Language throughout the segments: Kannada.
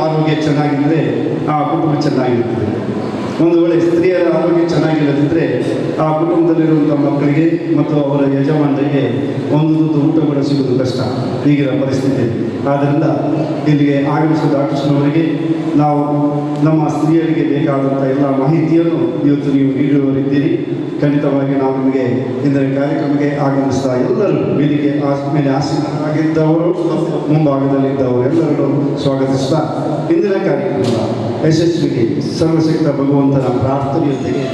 ಆರೋಗ್ಯ ಚೆನ್ನಾಗಿದ್ದರೆ ಆ ಕುಟುಂಬ ಚೆನ್ನಾಗಿರ್ತದೆ. ಒಂದು ವೇಳೆ ಸ್ತ್ರೀಯರ ಆರೋಗ್ಯ ಚೆನ್ನಾಗಿಲ್ಲದಿದ್ದರೆ ಆ ಕುಟುಂಬದಲ್ಲಿರುವಂಥ ಮಕ್ಕಳಿಗೆ ಮತ್ತು ಅವರ ಯಜಮಾನರಿಗೆ ಒಂದು ತುತ್ತು ಊಟ ಕೂಡ ಸಿಗೋದು ಕಷ್ಟ ಈಗಿನ ಪರಿಸ್ಥಿತಿ. ಆದ್ದರಿಂದ ಇಲ್ಲಿಗೆ ಆಗಮಿಸಿದ ಡಾಕ್ಟರ್ಸ್ನವರಿಗೆ ನಾವು ನಮ್ಮ ಸ್ತ್ರೀಯರಿಗೆ ಬೇಕಾದಂಥ ಎಲ್ಲ ಮಾಹಿತಿಯನ್ನು ಇವತ್ತು ನೀವು ನೀಡುವವರಿದ್ದೀರಿ. ಖಂಡಿತವಾಗಿ ನಾವು ನಿಮಗೆ ಇಂದಿನ ಕಾರ್ಯಕ್ರಮಕ್ಕೆ ಆಗಮಿಸಿದ ಎಲ್ಲರೂ ವೇದಿಕೆ ಮೇಲೆ ಆಸೀನರಾಗಿದ್ದವರು ಮುಂಭಾಗದಲ್ಲಿದ್ದವರು ಎಲ್ಲರೂ ಸ್ವಾಗತಿಸ್ತಾ ಇಂದಿನ ಕಾರ್ಯಕ್ರಮದ ಯಶಸ್ವಿಗೆ ಸರ್ವಶಕ್ತ ಭಗವಂತನ ಪ್ರಾರ್ಥನೆಯೊಂದಿಗೆ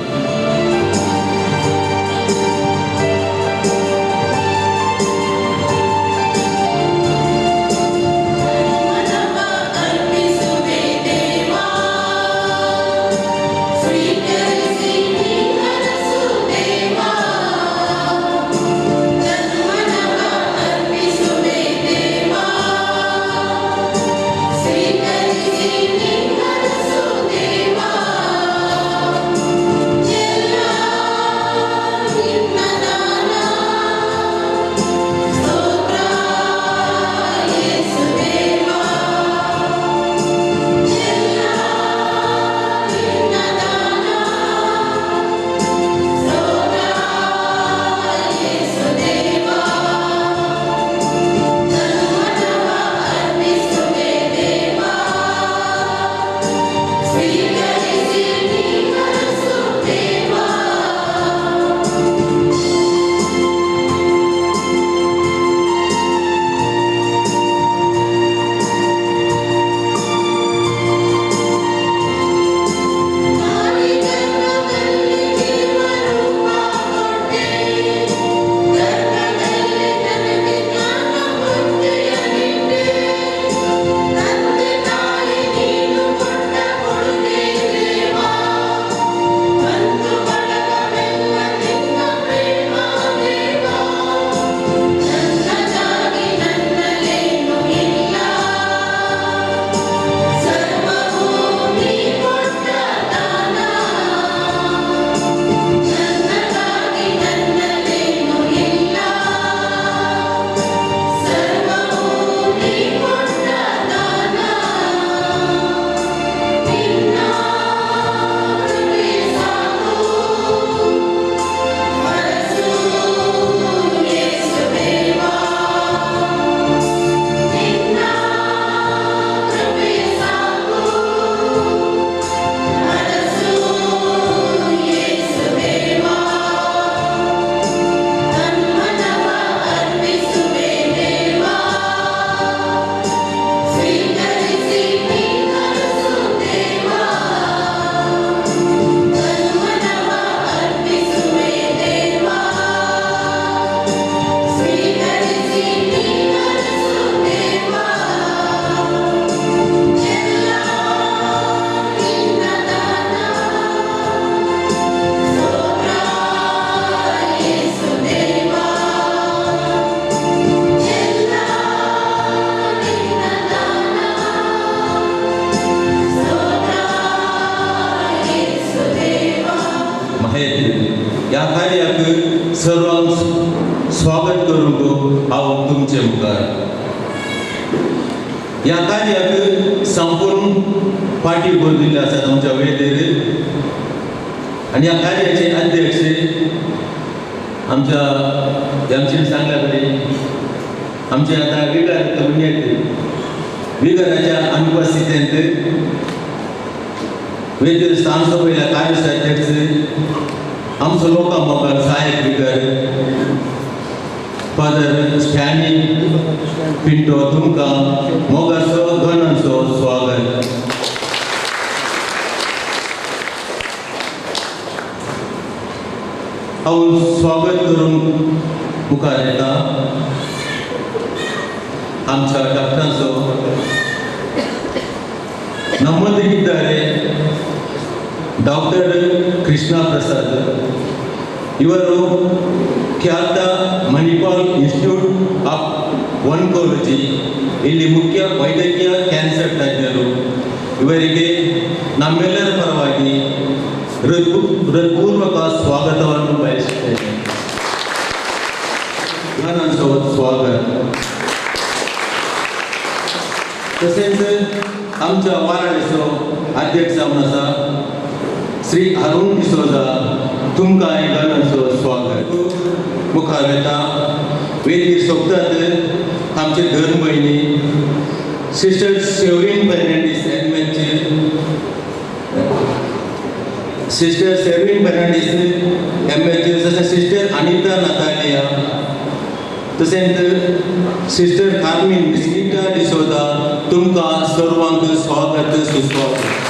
या कार्याक सर्वांक स्वागत करूंक हांव तुमचे मुखार. ह्या कार्याक संपूर्ण पार्टी बरदिल्ली आसा तुमच्या वेळेर आनी ह्या कार्याचे अध्यक्ष आमच्या आमचे सांगल्या कडेन आमचे आतां विकार विकाराच्या अनुपस्थितींत वेगळे स्थानसभेला कार्यअध्यक्ष आमचो लोकां मोगाळ सहायक विकार फादर स्टॅनी पिंटो तुमकां मोगाचो गणांचो स्वागत. हांव स्वागत करून मुखार येता आमच्या डॉक्टरांचो ನಮ್ಮೊಂದಿಗಿದ್ದಾರೆ ಡಾಕ್ಟರ್ ಕೃಷ್ಣ ಪ್ರಸಾದ್. ಇವರು ಖ್ಯಾತ ಮಣಿಪಾಲ್ ಇನ್ಸ್ಟಿಟ್ಯೂಟ್ ಆಫ್ ಒನ್ಕಾಲಜಿ ಇಲ್ಲಿ ಮುಖ್ಯ ವೈದ್ಯಕೀಯ ಕ್ಯಾನ್ಸರ್ ತಜ್ಞರು. ಇವರಿಗೆ ನಮ್ಮೆಲ್ಲರ ಪರವಾಗಿ ಹೃತ್ಪೂರ್ವಕ ಸ್ವಾಗತವನ್ನು ಬಯಸುತ್ತೇನೆ. स्वागत. तसेच आमचे आमच्या वाराणसीचो अध्यक्ष जावन आसा श्री अरुण डिसोजा, तुमकां घराचो स्वागत. मुखार येता वेदीर सोंपतात आमचे धर्म भयणी sister Severine Fernandes mAh, sister Severine Fernandes mAh, तशेंच सिस्टर अनिता नातालिया, तशेंच सिस्टर कार्मिन डिस्किटा डिसोजा, तुमकां सर्वांक स्वागत सुस्वागत.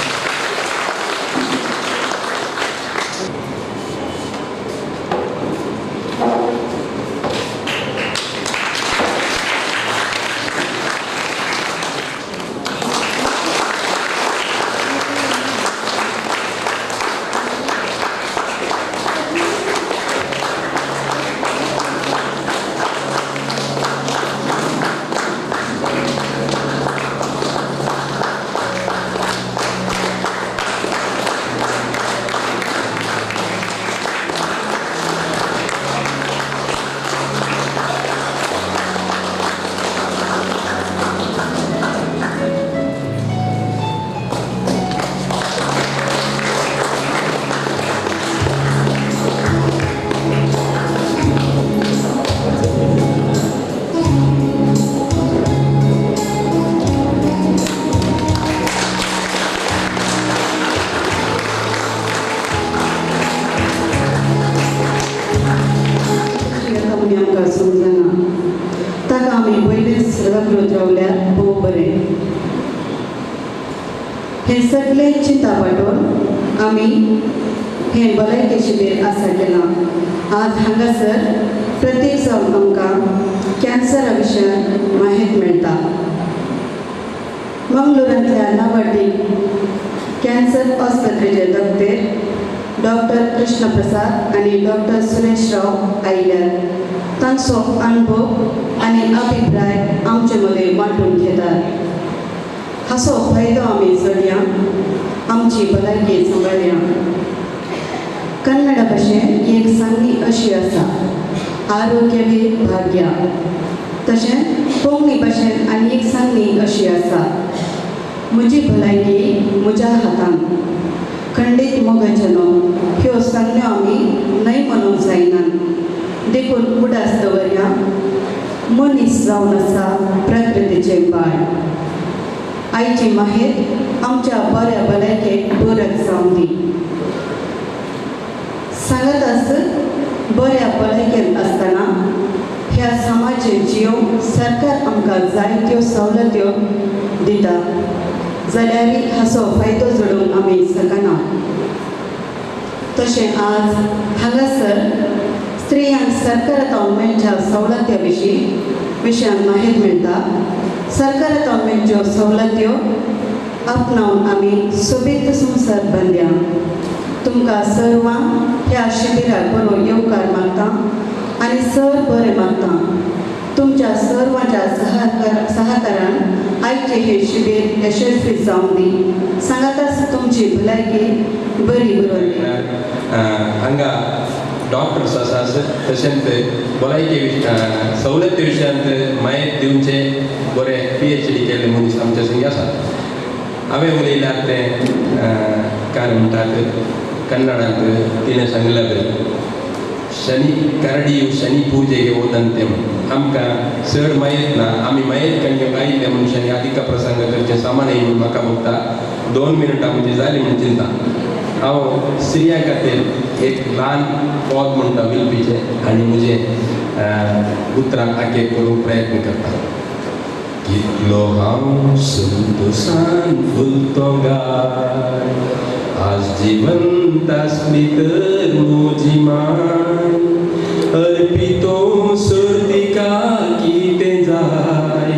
हे सगळे चिंता पाठोवन आमी हे भलायकी शिबीर आसा केलां. आज हांगासर प्रत्येक जावन आमकां कॅन्सरा विशयी माहिती मेळटा. मंगळुरांतल्या नावाडीक कॅन्सर आस्पत्रेचे दोतोर डॉक्टर कृष्ण प्रसाद आनी डॉक्टर सुरेश राव आयल्यार तांचो अनुभव आनी अभिप्राय आमचे मदें वांटून घेतात. हाचो फायदो आमी चडया आमची भलायकी सांबाळया. कन्नड भाशेन एक सांगणी अशी आसा, आरोग्यवे भाग्य. तशेंच कोंकणी भाशेन आनी एक सांगणी अशी आसा, म्हजी भलायकी म्हज्या हातान. खंडीत मोगचनो ह्यो सांगण्यो आमी न्हय म्हणूंक जायना. देखून उडास दवरया. मनीस जावन आसा प्रकृतीचें बाळ. आयची माहेर आमच्या बऱ्या भलायकेक पूरक जावं दी. सांगत आस बऱ्या भलायकेन आसतना ह्या समाजीक जीव सरकार आमकां जायत्यो सवलत्यो दिता, जाल्यार हाचो फायदो जोडूंक आमी शकना. तशें आज हांगासर स्त्रियांक सरकारांतल्यान मेळच्या सवलत्या विशयान माहिती मेळटा. सरकारांतल्यान मेळच्यो सवलत्यो आपणावन आमी सोबीत संवसार बांदया. तुमकां सर्वांक ह्या शिबिराक बरो येवकार मागता आनी सर बरें मागता. तुमच्या सर्वांच्या सहकारान आयचे हे शिबीर यशस्वी जावं दी. सांगाताच तुमची भलायकी बरी उरोली. हांगा डॉक्टर्स आसात, तशेंच भलायकी सवलती विशयांत माहिती दिवचे बरे PhD केल्ले मनीस आमचे संगी आसात. हांवें उलयल्यार तें काय म्हणटात कन्नडांत तिणें सांगलें शनी करडी शनी पूजेಗೆ ಹೋದಂತೆ. आमकां चड माहीत ना, आमी माहीत कंगे आयिल्ल्या मनशांनी अधिक प्रसंग करचे सामान येवन म्हाका म्हणटा 2 मिनटां म्हणजे जाली म्हण चिंता. हांव स्त्रियां खातीर एक ल्हान पद म्हणटा विलपीचें आनी म्हजें उतरां आखेर करूंक प्रयत्न करता. कितलो हांव संतोशान फुलतो गाय, आज जिवंत आसली तर म्हजी माय, अर्पितो सर्तिका कितें जाय,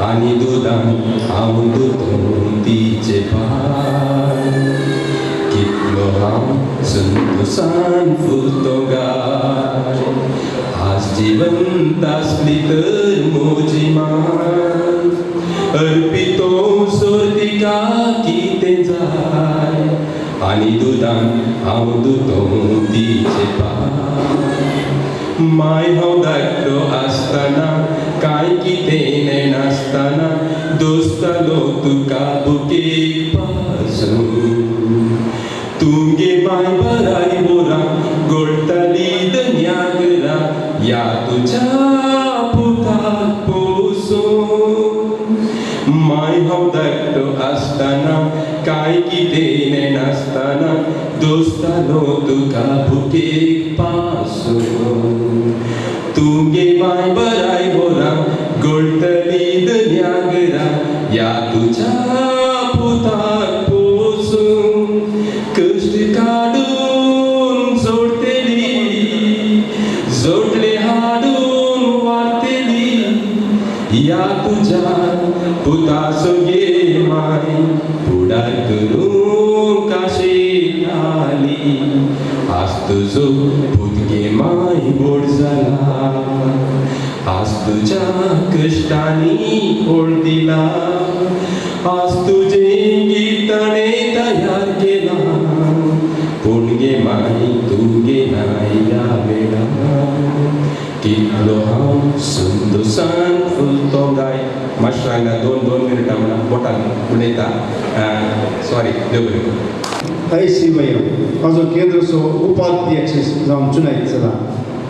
आनी दुदान हांव दुदूं तिचे पाय. कितलो हांव संतोशान फुलतो गाय, आज जिवंत आसली तर म्हजी माय, अर्पितो सर्तिका कितें जाय, आनी दुदान हांव दुदूं तिचे पाय. माय हांव धाकटो आसतना कांय कितें नासतना दोस्तानो तुका बुके पासून तुमगे माय बराई बोरा गोडतली दन्यागरा या तुझ्या पुताक पोसून माय हांव धाकटो आसतना काय कितें नासतना दोस्तानो तुका बुकेक पासून तुमगे माय बराई बोरा गोडतली दन्यागरा या तुझ्या पुताक पोसून कष्ट काढून जोडले हाडून वारतेली या तुझ्या पुतासो गे माय पुढार करून काशी आली आज तुझो पुतगे माय बोड जाला आज तुझ्या कष्टांनी ओळ दिला आज तुझे गीतणे तयार केला पूण गे माय तुगे नाय या वेळा कितलो हांव सुंदुसान फुलतो गाय मास्टरांगा दोन मिनटां म्हणा पोटान उलयता सॉरी देव बरें ICYM हाजो केंद्रचो उपाध्यक्ष जावन चुनायत जाला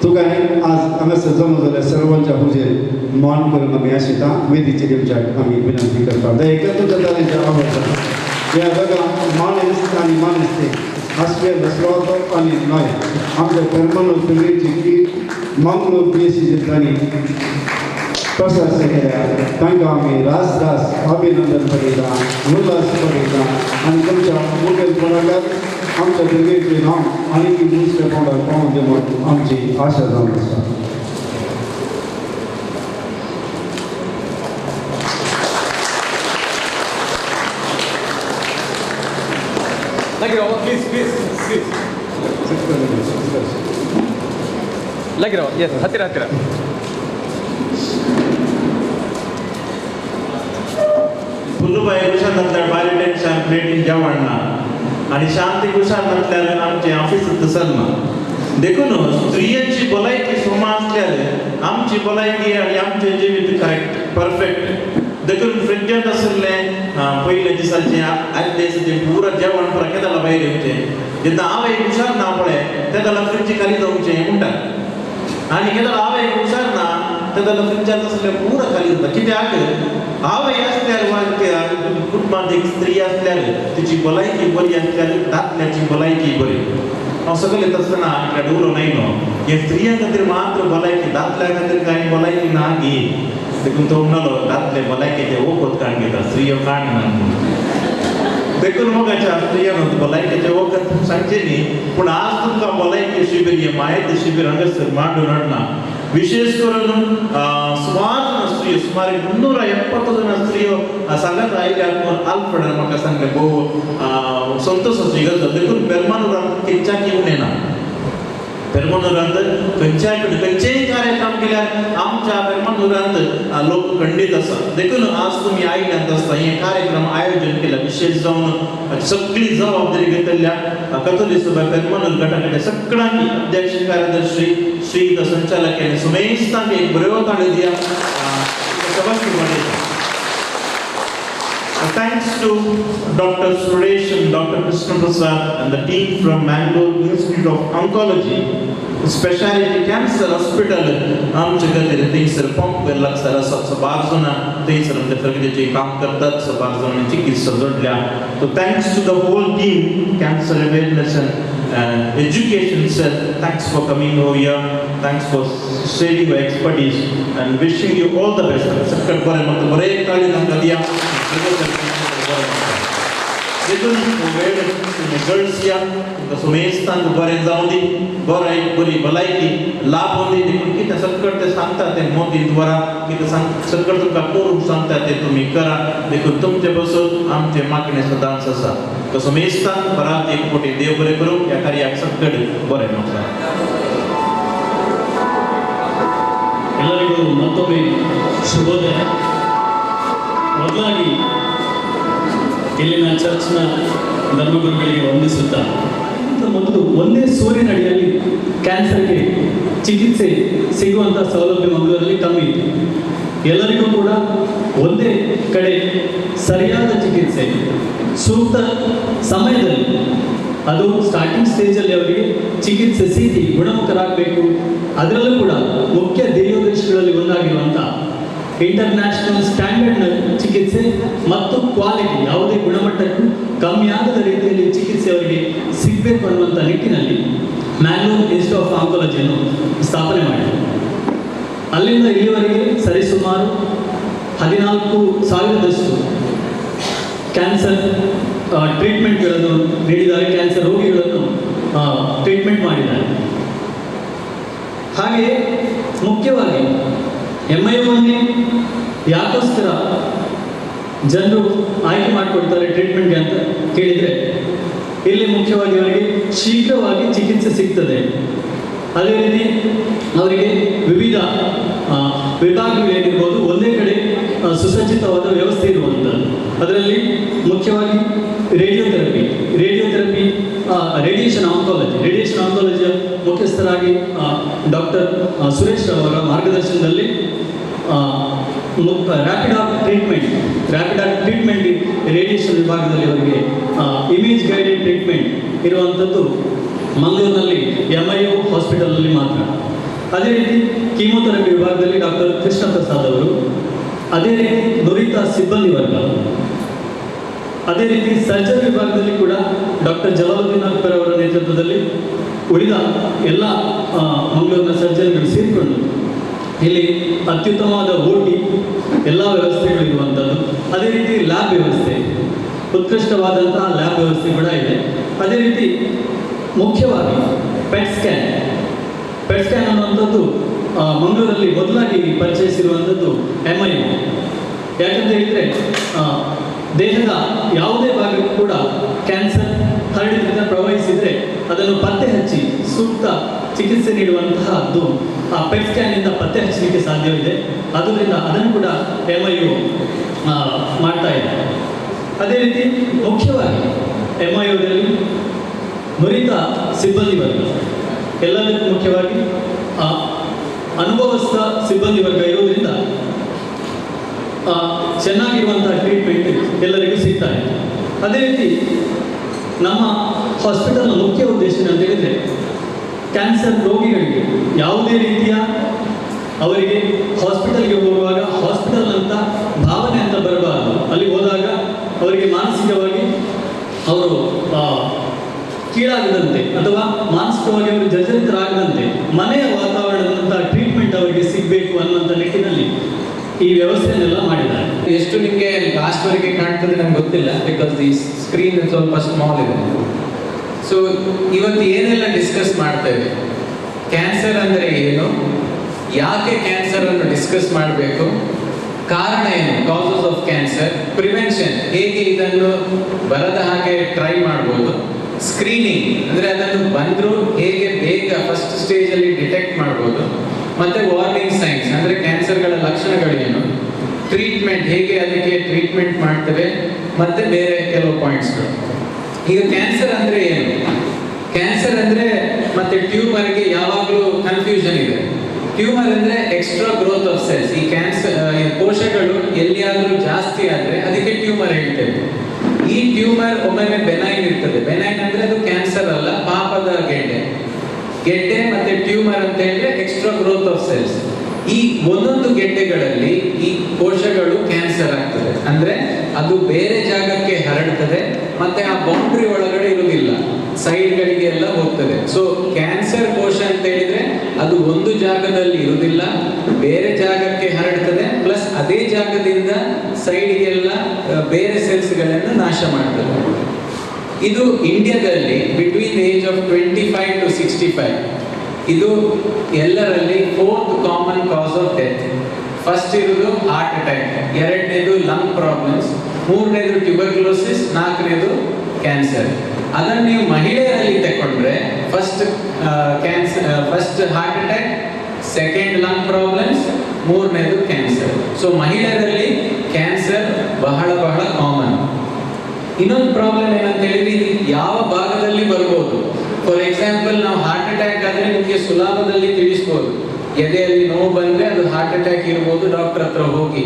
तुका आज हांगासर जमा जाल्या सर्वांच्या हुजेर मान करून आमी आशिता वेदीचेर येवच्याक आमी विनंती करता दयेकर तुमच्या तालेंच्या आवडटा ह्या जगात मानेस्त आनी मानेस्ते आसवेर बसलो आनी न्हय आमच्या कर्मनूर पिळगेची की मंगळूर PSC जिल्ल्यांनी प्रसार केल्या तांकां आमी रास अभिनंदन करिता उल्हास करिता आनी तुमच्या मुखेलपणाक आमच्या पिळगेचें नांव आनी दुसऱ्या तोंडार पावून दी म्हूण आमची आशा जावन आसा ಹತ್ತಿರ फुलबाई कुशार नंतर बायोटेक्शन प्लेटिंग जेवण आणि शांती कुशार नंतर आमचे ऑफिस सन्मा देखून स्त्रियांची भलायकी सोमा असल्यार आमची भलायकी आणि आमचे जिवीत करेक्ट परफेक्ट देखून फ्रिजांत आसले पयले दिसाचे आदले दिसाचे पुरा जेवण पुरा केदाला भायर येवचें जेन्ना हांव एक हुशार ना पळय तेन्ना लागून फ्रिजी खाली जावचें म्हणटात आनी केदाला हांव एक हुशार ना तेन्ना लागून फ्रिजांत आसले पुरा खाली जाता कित्याक हांव आसल्यार कुटुंबांत एक स्त्री आसल्यार तिची भलायकी बरी आसल्यार दादल्याची भलायकी बरी हांव सगळें येत आसतना इकडे उलो न्हय हे स्त्रियां खातीर मात्र भलायकी दादल्या खातीर कांय भलायकी ना गी देखून तो म्हणलो दादले भलायकेचे वखद काण घेता स्त्रियो काण ना देखून मोगाच्या स्त्रियांक भलायकेचे वखद सांगचे न्ही पूण आज तुमकां भलायकी शिबीर हे मायेचें शिबीर हांगासर मांडून हाडना विशेष करून सुमार स्त्रियो सुमार 370 जण स्त्रियो सांगत आयल्यात म्हूण आल्फ्रेडान म्हाका सांगलें भोव संतोशाची गजाल देखून बेलमानुरांत कितच्याक येवंक येना बेलमानुरांत खंयचेय कार्यक्रम केल्यार आमच्या बेलमानुरांत लोक खंडीत आसा देखून आज तुमी आयल्यात आसता हे कार्यक्रम आयोजन केला विशेष जावन सगळी जबाबदारी घेतल्या कथोलिक सभा बेलमानूर गटा कडेन सगळ्यांनी अध्यक्ष कार्यदर्शी श्री संचालक यांनी सुमेस्तांक एक बऱ्यो ताळयो दिया सभा Thanks to Dr. Suresh and Dr. Krishna Prasad and the team from Mangalore Institute of Oncology, Specialty Cancer Hospital. आमच्या खातीर थंयसर पंप लागसर आसा बार जाणां थंयसर आमच्या प्रगतीचें काम करतात बार जाणांची चिकित्सा जोडल्या so thanks to the whole team cancer awareness and education cell. Thanks for coming over here. Thanks for sharing your expertise and wishing you all the best. सगळ्यात बरें म्हाका बरें एक ताळी तांकां दिया देखून वेळ रिजल्ट्स या सुमेस्तांक बरें जावं दी बरो एक बरी भलायकी लाभ दी देखून कितें सगळें तें सांगता तें मोदींत व्हरा कितें सगळें तुमकां करूंक सांगता तें तुमी करा देखून तुमचे बसून आमचें मागणें सदांच आसा तो सुमेस्तांक बरात एक फावटी देव बरें करूं ह्या कार्याक सगळें बरें म्हाका ಎಲ್ಲರಿಗೂ ಮತ್ತೊಮ್ಮೆ ಶುಭೋದಯ ಮೊದಲಾಗಿ ಇಲ್ಲಿನ ಚರ್ಚ್ನ ಧರ್ಮಗುರುಗಳಿಗೆ ವಂದಿಸುತ್ತಾ ಮೊದಲು ಒಂದೇ ಸೂರ್ಯನ ಅಡಿಯಲ್ಲಿ ಕ್ಯಾನ್ಸರ್ಗೆ ಚಿಕಿತ್ಸೆ ಸಿಗುವಂಥ ಸೌಲಭ್ಯ ಮಂಗಳೂರಲ್ಲಿ ಕಮ್ಮಿ ಇದೆ ಎಲ್ಲರಿಗೂ ಕೂಡ ಒಂದೇ ಕಡೆ ಸರಿಯಾದ ಚಿಕಿತ್ಸೆ ಸೂಕ್ತ ಸಮಯದಲ್ಲಿ, ಅದು ಸ್ಟಾರ್ಟಿಂಗ್ ಸ್ಟೇಜಲ್ಲಿ ಅವರಿಗೆ ಚಿಕಿತ್ಸೆ ಸಿಕ್ಕಿ ಗುಣಮುಖರಾಗಬೇಕು. ಅದರಲ್ಲೂ ಕೂಡ ಮುಖ್ಯ ಧ್ಯೇಯೋದ್ದೇಶಗಳಲ್ಲಿ ಒಂದಾಗಿರುವಂಥ ಇಂಟರ್ನ್ಯಾಷನಲ್ ಸ್ಟ್ಯಾಂಡರ್ಡ್ನ ಚಿಕಿತ್ಸೆ ಮತ್ತು ಕ್ವಾಲಿಟಿ, ಯಾವುದೇ ಗುಣಮಟ್ಟಕ್ಕೂ ಕಮ್ಮಿಯಾಗದ ರೀತಿಯಲ್ಲಿ ಚಿಕಿತ್ಸೆ ಅವರಿಗೆ ಸಿಗಬೇಕು ಅನ್ನುವಂಥ ನಿಟ್ಟಿನಲ್ಲಿ ಮ್ಯಾಂಗ್ಳೂರ್ ಇನ್ಸ್ಟಿಟ್ಯೂಟ್ ಆಫ್ ಆಂಕಾಲಜಿಯನ್ನು ಸ್ಥಾಪನೆ ಮಾಡಿದರು. ಅಲ್ಲಿಂದ ಇಲ್ಲಿವರೆಗೆ ಸರಿಸುಮಾರು 14,000ದಷ್ಟು ಕ್ಯಾನ್ಸರ್ ಟ್ರೀಟ್ಮೆಂಟ್ಗಳನ್ನು ನೀಡಿದ್ದಾರೆ, ಕ್ಯಾನ್ಸರ್ ರೋಗಿಗಳನ್ನು ಟ್ರೀಟ್ಮೆಂಟ್ ಮಾಡಿದ್ದಾರೆ. ಹಾಗೆಯೇ ಮುಖ್ಯವಾಗಿ MIO-ಅನ್ನೇ ಯಾಕೋಸ್ಕರ ಜನರು ಆಯ್ಕೆ ಮಾಡಿಕೊಡ್ತಾರೆ ಟ್ರೀಟ್ಮೆಂಟ್ಗೆ ಅಂತ ಕೇಳಿದರೆ, ಇಲ್ಲಿ ಮುಖ್ಯವಾಗಿ ಅವರಿಗೆ ಶೀಘ್ರವಾಗಿ ಚಿಕಿತ್ಸೆ ಸಿಗ್ತದೆ. ಅದೇ ರೀತಿ ಅವರಿಗೆ ವಿವಿಧ ವಿಭಾಗಗಳೇನಿರ್ಬೋದು ಒಂದೇ ಕಡೆ ಸುಸಜ್ಜಿತವಾದ ವ್ಯವಸ್ಥೆ ಇರುವಂಥದ್ದು. ಅದರಲ್ಲಿ ಮುಖ್ಯವಾಗಿ ರೇಡಿಯೋಥೆರಪಿ, ರೇಡಿಯೇಷನ್ ಆಂಕಾಲಜಿಯ ಮುಖ್ಯಸ್ಥರಾಗಿ ಡಾಕ್ಟರ್ ಸುರೇಶ್ ಅವರ ಮಾರ್ಗದರ್ಶನದಲ್ಲಿ ರ್ಯಾಪಿಡ್ ಆಗಿ ಟ್ರೀಟ್ಮೆಂಟ್ ರೇಡಿಯೇಷನ್ ವಿಭಾಗದಲ್ಲಿ ಅವರಿಗೆ ಇಮೇಜ್ ಗೈಡೆಡ್ ಟ್ರೀಟ್ಮೆಂಟ್ ಇರುವಂಥದ್ದು ಮಂಗಳೂರಿನಲ್ಲಿ MIO ಹಾಸ್ಪಿಟಲಲ್ಲಿ ಮಾತ್ರ. ಅದೇ ರೀತಿ ಕೀಮೋಥೆರಪಿ ವಿಭಾಗದಲ್ಲಿ ಡಾಕ್ಟರ್ ಕೃಷ್ಣ ಪ್ರಸಾದ್ ಅವರು, ಅದೇ ರೀತಿ ನುರಿತ ಸಿಬ್ಬಂದಿ ವರ್ಗ, ಅದೇ ರೀತಿ ಸರ್ಜರಿ ವಿಭಾಗದಲ್ಲಿ ಕೂಡ ಡಾಕ್ಟರ್ ಜಲಾಲುದ್ದೀನ್ ಅಕ್ಬರ್ ಅವರ ನೇತೃತ್ವದಲ್ಲಿ ಉಳಿದ ಎಲ್ಲ ಮಂಗಳೂರಿನ ಸರ್ಜರಿಗಳು ಸೇರಿಕೊಂಡು ಇಲ್ಲಿ ಅತ್ಯುತ್ತಮವಾದ OT ಎಲ್ಲ ವ್ಯವಸ್ಥೆಗಳಿರುವಂಥದ್ದು. ಅದೇ ರೀತಿ ಲ್ಯಾಬ್ ವ್ಯವಸ್ಥೆ, ಉತ್ಕೃಷ್ಟವಾದಂತಹ ಲ್ಯಾಬ್ ವ್ಯವಸ್ಥೆ ಕೂಡ ಇದೆ. ಅದೇ ರೀತಿ ಮುಖ್ಯವಾಗಿ ಪೆಟ್ ಸ್ಕ್ಯಾನ್ ಅನ್ನುವಂಥದ್ದು ಮಂಗಳೂರಲ್ಲಿ ಮೊದಲಾಗಿ ಪರಿಚಯಿಸಿರುವಂಥದ್ದು MIO. ಯಾಕಂತ ಹೇಳಿದರೆ ದೇಹದ ಯಾವುದೇ ಭಾಗಕ್ಕೂ ಕೂಡ ಕ್ಯಾನ್ಸರ್ ಹರಡಿದ್ರಿಂದ ಪ್ರವಹಿಸಿದರೆ ಅದನ್ನು ಪತ್ತೆ ಹಚ್ಚಿ ಸೂಕ್ತ ಚಿಕಿತ್ಸೆ ನೀಡುವಂತಹದ್ದು ಆ ಪೆಟ್ ಸ್ಕ್ಯಾನಿಂದ ಪತ್ತೆ ಹಚ್ಚಲಿಕ್ಕೆ ಸಾಧ್ಯವಿದೆ. ಆದ್ದರಿಂದ ಅದನ್ನು ಕೂಡ MIO ಮಾಡ್ತಾ ಇದೆ. ಅದೇ ರೀತಿ ಮುಖ್ಯವಾಗಿ MIO-ದಲ್ಲಿ ನುರಿತ ಸಿಬ್ಬಂದಿ ವರ್ಗ, ಎಲ್ಲದಕ್ಕೂ ಮುಖ್ಯವಾಗಿ ಅನುಭವಸ್ಥ ಸಿಬ್ಬಂದಿ ವರ್ಗ ಇರುವುದರಿಂದ ಚೆನ್ನಾಗಿರುವಂತಹ ಟ್ರೀಟ್ಮೆಂಟ್ ಎಲ್ಲರಿಗೂ ಸಿಗ್ತಾ ಇದೆ. ಅದೇ ರೀತಿ ನಮ್ಮ ಹಾಸ್ಪಿಟಲ್ನ ಮುಖ್ಯ ಉದ್ದೇಶ ಅಂತ ಹೇಳಿದರೆ ಕ್ಯಾನ್ಸರ್ ರೋಗಿಗಳಿಗೆ ಯಾವುದೇ ರೀತಿಯ ಅವರಿಗೆ ಹಾಸ್ಪಿಟಲ್ಗೆ ಹೋಗುವಾಗ ಹಾಸ್ಪಿಟಲ್ ಅಂತ ಭಾವನೆ ಅಂತ ಬರಬಾರದು. ಅಲ್ಲಿ ಹೋದಾಗ ಅವರಿಗೆ ಮಾನಸಿಕವಾಗಿ ಅವರು ಕೀಳಾಗದಂತೆ ಅಥವಾ ಮಾನಸಿಕವಾಗಿ ಅವರು ಜರ್ಜರಿತರಾಗದಂತೆ ಮನೆಯ ವಾತಾವರಣದಂತಹ ಟ್ರೀಟ್ಮೆಂಟ್ ಅವರಿಗೆ ಸಿಗಬೇಕು ಅನ್ನುವಂಥ ನಿಟ್ಟಿನಲ್ಲಿ ಈ ವ್ಯವಸ್ಥೆಯನ್ನೆಲ್ಲ ಮಾಡಿದ್ದಾರೆ. ಎಷ್ಟು ನಿಮಗೆ ಲಾಸ್ಟ್ವರೆಗೆ ಕಾಣ್ತದೆ ನಂಗೆ ಗೊತ್ತಿಲ್ಲ, ಬಿಕಾಸ್ ಈ ಸ್ಕ್ರೀನ್ ಸ್ವಲ್ಪ ಸ್ಮಾಲ್ ಇದೆ. ಸೊ ಇವತ್ತು ಏನೆಲ್ಲ ಡಿಸ್ಕಸ್ ಮಾಡ್ತೇವೆ, ಕ್ಯಾನ್ಸರ್ ಅಂದರೆ ಏನು, ಯಾಕೆ ಕ್ಯಾನ್ಸರ್ ಅನ್ನು ಡಿಸ್ಕಸ್ ಮಾಡಬೇಕು, ಕಾರಣ ಏನು, ಕಾಸಸ್ ಆಫ್ ಕ್ಯಾನ್ಸರ್, ಪ್ರಿವೆನ್ಷನ್ ಹೇಗೆ ಇದನ್ನು ಬರದ ಹಾಗೆ ಟ್ರೈ ಮಾಡ್ಬೋದು, ಸ್ಕ್ರೀನಿಂಗ್ ಅಂದರೆ ಅದನ್ನು ಬಂದರೂ ಹೇಗೆ ಬೇಗ ಫಸ್ಟ್ ಸ್ಟೇಜಲ್ಲಿ ಡಿಟೆಕ್ಟ್ ಮಾಡ್ಬೋದು, ಮತ್ತೆ ವಾರ್ನಿಂಗ್ ಸೈನ್ಸ್ ಅಂದರೆ ಕ್ಯಾನ್ಸರ್ಗಳ ಲಕ್ಷಣಗಳೇನು, ಟ್ರೀಟ್ಮೆಂಟ್ ಹೇಗೆ ಅದಕ್ಕೆ ಟ್ರೀಟ್ಮೆಂಟ್ ಮಾಡ್ತೇವೆ, ಮತ್ತೆ ಬೇರೆ ಕೆಲವು ಪಾಯಿಂಟ್ಸ್ಗಳು. ಈಗ ಕ್ಯಾನ್ಸರ್ ಅಂದರೆ ಏನು, ಕ್ಯಾನ್ಸರ್ ಅಂದರೆ ಮತ್ತೆ ಟ್ಯೂಮರ್ಗೆ ಯಾವಾಗಲೂ ಕನ್ಫ್ಯೂಷನ್ ಇದೆ. ಟ್ಯೂಮರ್ ಅಂದರೆ ಎಕ್ಸ್ಟ್ರಾ ಗ್ರೋತ್ ಆಫ್ ಸೆಲ್ಸ್. ಈ ಕ್ಯಾನ್ಸರ್ ಕೋಶಗಳು ಎಲ್ಲಿಯಾದರೂ ಜಾಸ್ತಿ ಆದರೆ ಅದಕ್ಕೆ ಟ್ಯೂಮರ್ ಹೇಳ್ತೇವೆ. ಈ ಟ್ಯೂಮರ್ ಒಮ್ಮೊಮ್ಮೆ ಬೆನೈನ್ ಇರ್ತದೆ. ಬೆನೈನ್ ಅಂದರೆ ಅದು ಕ್ಯಾನ್ಸರ್ ಅಲ್ಲ, ಪಾಪದ ಗೆಡ್ಡೆ ಮತ್ತೆ ಟ್ಯೂಮರ್ ಅಂತ ಹೇಳಿದ್ರೆ ಎಕ್ಸ್ಟ್ರಾ ಗ್ರೋತ್ ಆಫ್ ಸೆಲ್ಸ್. ಈ ಒಂದೊಂದು ಗೆಡ್ಡೆಗಳಲ್ಲಿ ಈ ಕೋಶಗಳು ಕ್ಯಾನ್ಸರ್ ಆಗ್ತದೆ, ಅಂದ್ರೆ ಅದು ಬೇರೆ ಜಾಗಕ್ಕೆ ಹರಡ್ತದೆ, ಮತ್ತೆ ಆ ಬೌಂಡ್ರಿ ಒಳಗಡೆ ಇರುವುದಿಲ್ಲ, ಸೈಡ್ಗಳಿಗೆ ಎಲ್ಲ ಹೋಗ್ತದೆ. ಸೊ ಕ್ಯಾನ್ಸರ್ ಕೋಶ ಅಂತ ಹೇಳಿದ್ರೆ ಅದು ಒಂದು ಜಾಗದಲ್ಲಿ ಇರುವುದಿಲ್ಲ, ಬೇರೆ ಜಾಗಕ್ಕೆ ಹರಡ್ತದೆ, ಪ್ಲಸ್ ಅದೇ ಜಾಗದಿಂದ ಸೈಡ್ಗೆಲ್ಲ ಬೇರೆ ಸೆಲ್ಸ್ಗಳನ್ನು ನಾಶ ಮಾಡ್ತದೆ. ಇದು ಇಂಡಿಯಾದಲ್ಲಿ ಬಿಟ್ವೀನ್ ಏಜ್ ಆಫ್ 25 to 65 ಇದು ಎಲ್ಲರಲ್ಲಿ 4th common cos of death. First ಇರುವುದು ಹಾರ್ಟ್ ಅಟ್ಯಾಕ್, ಎರಡನೇದು ಲಂಗ್ ಪ್ರಾಬ್ಲಮ್ಸ್, ಮೂರನೇದು ಟ್ಯೂಬರ್ಕ್ಯುಲೋಸಿಸ್, ನಾಲ್ಕನೇದು ಕ್ಯಾನ್ಸರ್. ಅದನ್ನು ನೀವು ಮಹಿಳೆಯರಲ್ಲಿ ತಗೊಂಡ್ರೆ first heart attack, second lung problems, ಮೂರನೇದು ಕ್ಯಾನ್ಸರ್. ಸೊ ಮಹಿಳೆಯರಲ್ಲಿ ಕ್ಯಾನ್ಸರ್ ಬಹಳ ಕಾಮನ್. ಇನ್ನೊಂದು ಪ್ರಾಬ್ಲಮ್ ಏನಂತ ಹೇಳಿದ್ರೆ ಇದು ಯಾವ ಭಾಗದಲ್ಲಿ ಬರ್ಬೋದು. ಫಾರ್ ಎಕ್ಸಾಂಪಲ್ ನಾವು ಹಾರ್ಟ್ ಅಟ್ಯಾಕ್ ಆದ್ರೆ ನಿಮಗೆ ಸುಲಭದಲ್ಲಿ ತಿಳಿಸ್ಬೋದು, ಎದೆಯಲ್ಲಿ ನೋವು ನೋವು ಬಂದರೆ ಅದು ಹಾರ್ಟ್ ಅಟ್ಯಾಕ್ ಇರ್ಬೋದು, ಡಾಕ್ಟರ್ ಹತ್ರ ಹೋಗಿ.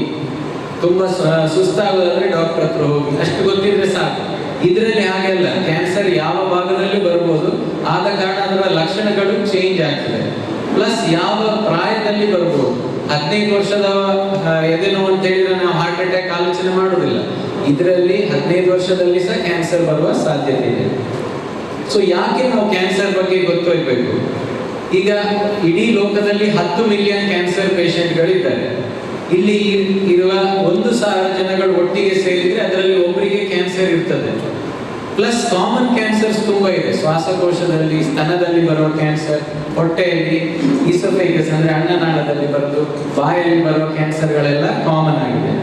ತುಂಬ ಸುಸ್ತಾಗೋದಂದ್ರೆ ಡಾಕ್ಟರ್ ಹತ್ರ ಹೋಗಿ, ಅಷ್ಟು ಗೊತ್ತಿದ್ರೆ ಸಾಕು. ಇದರಲ್ಲಿ ಹಾಗೆಲ್ಲ, ಕ್ಯಾನ್ಸರ್ ಯಾವ ಭಾಗದಲ್ಲೂ ಬರ್ಬೋದು, ಆದ ಕಾರಣ ಅದರ ಲಕ್ಷಣಗಳು ಚೇಂಜ್ ಆಗ್ತದೆ. ಪ್ಲಸ್ ಯಾವ ಪ್ರಾಯದಲ್ಲಿ ಬರ್ಬೋದು. 15 ವರ್ಷದವ ಎದೆ ನೋವು ಅಂತ ಹೇಳಿದ್ರೆ ನಾವು ಹಾರ್ಟ್ ಅಟ್ಯಾಕ್ ಆಲೋಚನೆ ಮಾಡೋದಿಲ್ಲ. ಇದರಲ್ಲಿ 15 ವರ್ಷದಲ್ಲಿ ಸಹ ಕ್ಯಾನ್ಸರ್ ಬರುವ ಸಾಧ್ಯತೆ ಇದೆ. ಸೊ ಯಾಕೆ ನಾವು ಕ್ಯಾನ್ಸರ್ ಬಗ್ಗೆ ಗೊತ್ತಿರಬೇಕು? ಈಗ ಇಡೀ ಲೋಕದಲ್ಲಿ 10 ಮಿಲಿಯನ್ ಕ್ಯಾನ್ಸರ್ ಪೇಷಂಟ್ಗಳಿದ್ದಾರೆ. ಇಲ್ಲಿ ಇರುವ 1,000 ಜನಗಳು ಒಟ್ಟಿಗೆ ಸೇರಿದ್ರೆ ಅದರಲ್ಲಿ ಒಬ್ಬರಿಗೆ ಕ್ಯಾನ್ಸರ್ ಇರ್ತದೆ. ಪ್ಲಸ್ ಕಾಮನ್ ಕ್ಯಾನ್ಸರ್ಸ್ ತುಂಬಾ ಇದೆ. ಶ್ವಾಸಕೋಶದಲ್ಲಿ, ಸ್ತನದಲ್ಲಿ ಬರುವ ಕ್ಯಾನ್ಸರ್, ಹೊಟ್ಟೆಯಲ್ಲಿ, ಈಸೋಫೇಗಸ್ ಅಂದ್ರೆ ಅನ್ನನಾಳದಲ್ಲಿ ಬರೋದು, ಬಾಯಲ್ಲಿ ಬರುವ ಕ್ಯಾನ್ಸರ್ಗಳೆಲ್ಲ ಕಾಮನ್ ಆಗಿದೆ.